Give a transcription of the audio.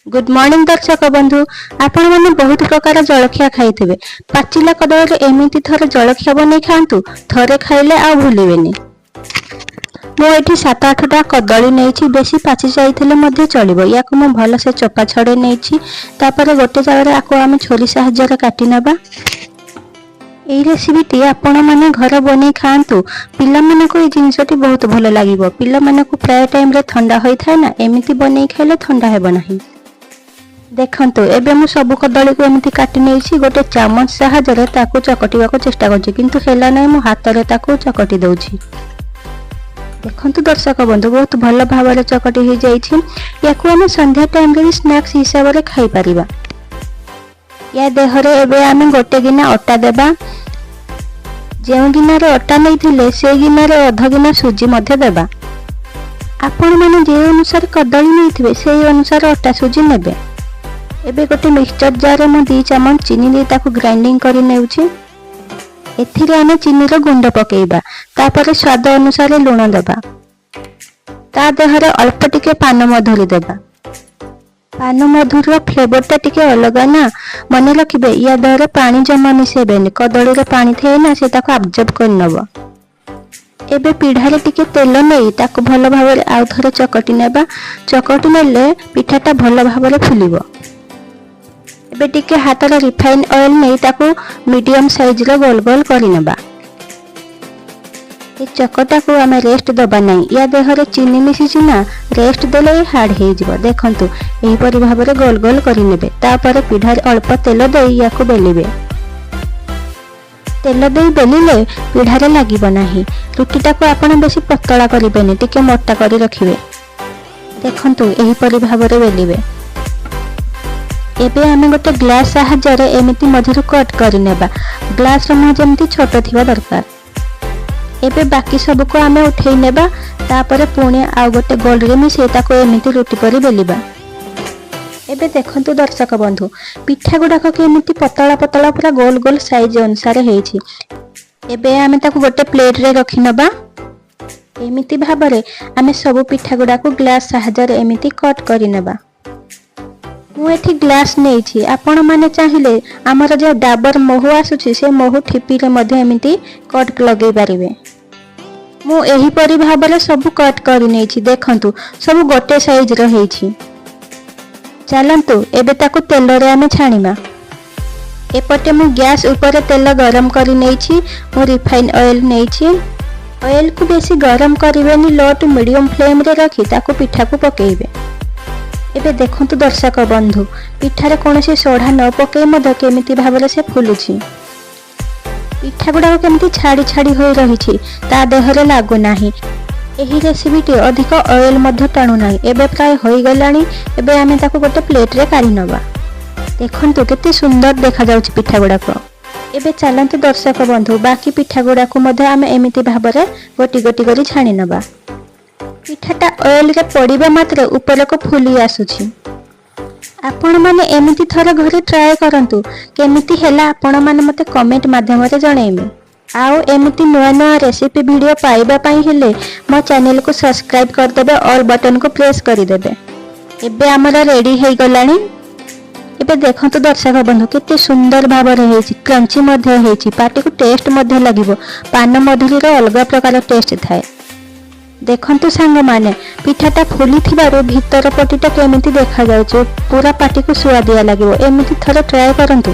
Good morning दर्शक बंधु आपण मैंने बहुत प्रकार जलखिया खाइथिबे। पाचिला कदली एमिति थरे जलखिया बनै खांतु, थरे खाइले आ भूलिबेनी। मो एठी 7-8टा कदली नेछि, बेसी पाचि जाइथिले मध्ये चलिबो। याकु मो भल से चोपा छडे नेछि, तापर गोटे जगह आको आमे छोरी साहाय्य काटी नेबा। एई रेसिपीटी आपण माने घर बनै खांतु, पिला मानको ए जिंसटी बहुत भल लागिबो। पिला मानको प्राय टाइम रे ठंडा होई थाए ना, एमिति बनै खाइले ठंडा हेबो नाही। देखंतु एबे मु सब कदली को एमिति काटी नेछि, गोटे चामच साहाय्य ताकू चकटिबा को चेष्टा करछि, किंतु हेला नै। मु हाथ रे ताकू चकटी दउछि। देखंतु दर्शक बंधु बहुत भल भाव चकटी हो जाइछि। याकू आमे संध्या टाइम रे स्नैक्स हिसाब रे खाई परिबा। या देहरे एबे आमे गोटे गिना अटा देबा। जेउ गिना रे अटा नैथिले से गिना रे अध गिना सुजी मध्ये देबा। आपण माने जे अनुसार कदली नैथिबे सेही अनुसार अटा सुजी नेबे। एबे गोटे मिक्सचर जार रे मु 2 चामच चीनी दे ताकू ग्राइंडिंग करि नेउछि। एथिरे आमे चीनी रो गुंड पकेइबा, तापर स्वाद अनुसार लूण देबा। ता देहरे अल्प टिके पान मधुरी देबा। पान मधुर रो फ्लेवर टिके अलगा ना, मने रखिबे। या देहरे पानी जमा मिसेबेनी, कदली रे पानी थे ना से ताकू अब्जॉर्ब कर नबो। एबे पीढ़ारे टिके तेल नै ताकू भल भाबरे आउ थरे चकटी नेबा। चकटी नेले पिठाटा भल भाबरे फुलिबो। एबे टिके हाथ रे रिफाइन ऑयल नै ताकू मीडियम साइज रो गोल गोल करि नेबा। ए चकटा को आमे रेस्ट दबा नै, या देहरे चीनी मिसी छिना, रेस्ट देले हार्ड हे जिवो। देखंतु एही परि भाबरे गोल गोल करि नेबे। तापर पिढ़ारे अल्प तेल देई याकू बेलिबे। तेल देई बेलिले पिढ़ारे लागिबो नाही। रुटीटा को आपण बेसी पतला करिबेनी, टिके मोटा करि रखिबे। देखंतु एही परि भाबरे बेलिबे। एबे आमे गोटे ग्लास साहाय्य रे एमिति मझिरु कट करि नेबा। ग्लास रो मुह जेमिति छोटो थिबा दरकार। एबे बाकी सब को आमे उठेई नेबा। तापर पुणी आ गोटे गोल रे मिसे ताको एमिति रोटी परि बेलिबा। एबे देखंतु दर्शक बंधु पिठा गुडाक के एमिति पतला पतला पूरा गोल गोल साइज अनुसार हेछि। एबे आमे ताको गोटे प्लेट रे रखि नेबा। एमिति भाबरे आमे सब पिठा गुडाक ग्लास साहाय्य रे एमिति कट करि नेबा। मु एठी ग्लास नेछि, आपण माने चाहिले हमर जे डाबर महु आसुछि से महु ठिपी रे मध्ये एमिति कट लगेई पारिबे। मु एही परि भाबरे सब कट करि नेछि। देखंतु सब गोटे साइज रो हेछि। चलंतु एबे ताकू तेल रे आमे छाणीमा। एपटे मु गैस ऊपर तेल गरम करि नेछि। मु रिफाइन ऑयल नेछि। ऑयल को बेसी गरम करिवेनी, लो टू मीडियम फ्लेम रे रखि ताकू पिठा को पकेइबे। एबे देखंतु दर्शक बंधु पिठारे कोनोसी सोढ़ा न पके मध केमिति भाबरे से फुलुछि। पिठा गुडा केमिति छाड़ी छाड़ी होई रहिछि, ता देहरे लागु नाही। एही रेसिपीटी अधिक ऑयल मध्य टाणु नाही। एबे प्राय होई गलानी। एबे आमे ताको गोटे प्लेट रे काढी नबा। देखंतु केते सुंदर देखा जाउछि पिठा गुडा को। एबे चलंतु दर्शक बंधु बाकी पिठा गुडा को मध्य आमे एमिति भाबरे गोटी गोटी करी छाणी नबा। पिठाटा ऑयल रे पड़िबा मात्रे ऊपर को फुली आसुछि। आपण माने एमिति थरे घरे ट्राई करंतु, केमिति हेला आपण माने मते कमेंट माध्यम रे जणैबे। आउ एमिति नया नया रेसिपी वीडियो पाइबा पई हेले मो चैनल को सब्सक्राइब कर देबे, ऑल बटन को प्रेस करि देबे। एबे हमरा रेडी हे गलानी। एबे देखंतु दर्शक बंधु केते सुंदर भाबरे हेछि, क्रंची मध्ये हेछि, पाटी को टेस्ट मध्ये लागिबो। पान मधुरी रो अलगा प्रकार टेस्ट थाए। देखंतु सांग माने पिठाटा फुली थिबारो भीतर पटीटा केमिति देखा जाउछ, पूरा पाटी को सुआदिया लागिबो। एमिति थरे ट्राई करंतु।